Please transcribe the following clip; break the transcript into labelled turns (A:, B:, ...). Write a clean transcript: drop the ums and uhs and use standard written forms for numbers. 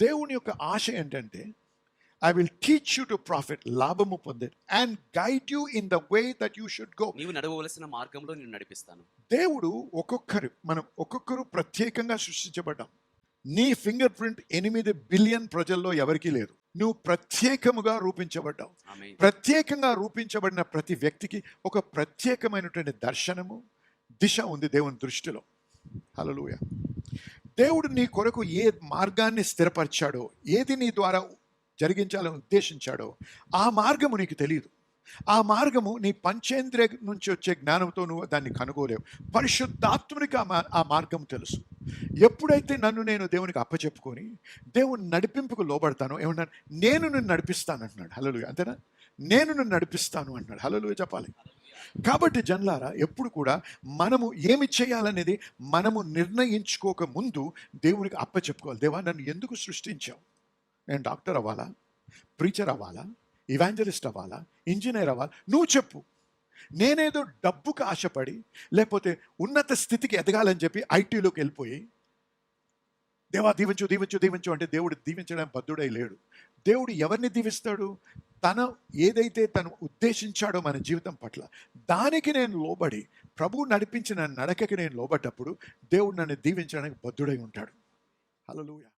A: దేవుని యొక్క ఆశ ఏంటంటే, I will teach you to profit, లాభము పొందే, and guide you in the way that you should go.
B: నీవు నడవవలసిన మార్గంలో నేను నడిపిస్తాను.
A: దేవుడు మనం ఒక్కొక్కరు ప్రత్యేకంగా సృష్టించబడ్డాం. నీ ఫింగర్ ప్రింట్ 8 బిలియన్ ప్రజల్లో ఎవరికీ లేదు. నువ్వు ప్రత్యేకముగా రూపించబడ్డావు.
B: ఆమేన్.
A: ప్రత్యేకంగా రూపించబడిన ప్రతి వ్యక్తికి ఒక ప్రత్యేకమైనటువంటి దర్శనము, దిశ ఉంది దేవుని దృష్టిలో. హల్లెలూయా. దేవుడు నీ కొరకు ఏ మార్గాన్ని స్థిరపరిచాడో, ఏది నీ ద్వారా జరిగించాలని ఉద్దేశించాడో ఆ మార్గము నీకు తెలియదు. ఆ మార్గము నీ పంచేంద్రియ నుంచి వచ్చే జ్ఞానంతో నువ్వు దాన్ని కనుగోలేవు. పరిశుద్ధాత్మునికి ఆ మార్గం తెలుసు. ఎప్పుడైతే నేను దేవునికి అప్పచెప్పుకొని దేవుని నడిపింపుకు లోబడతానో, ఏమన్నాడు, నేను నిన్ను నడిపిస్తాను అంటున్నాడు. హల్లెలూయా. అంతేనా? నేను నిన్ను నడిపిస్తాను అంటున్నాడు. హల్లెలూయా చెప్పాలి. కాబట్టి జన్లారా, ఎప్పుడు కూడా మనము ఏమి చేయాలనేది మనము నిర్ణయించుకోక ముందు దేవునికి అప్పచెప్పుకోవాలి. దేవా, నన్ను ఎందుకు సృష్టించావు? నేను డాక్టర్ అవ్వాలా, ప్రీచర్ అవ్వాలా, ఇవాంజలిస్ట్ అవ్వాలా, ఇంజనీర్ అవ్వాలి? నువ్వు చెప్పు. నేనేదో డబ్బుకు ఆశపడి, లేకపోతే ఉన్నత స్థితికి ఎదగాలని చెప్పి ఐటీలోకి వెళ్ళిపోయి దేవా దీవించు దీవించు దీవించు అంటే దేవుడు దీవించడానికి బద్ధుడై లేడు. దేవుడు ఎవరిని దీవిస్తాడు? ఏదైతే తను ఉద్దేశించాడో మన జీవితం పట్ల, దానికి నేను లోబడి, ప్రభువు నడిపించిన నడకకి నేను లోబడ్డప్పుడు దేవుడు నన్ను దీవించడానికి బద్ధుడై ఉంటాడు. హల్లెలూయా.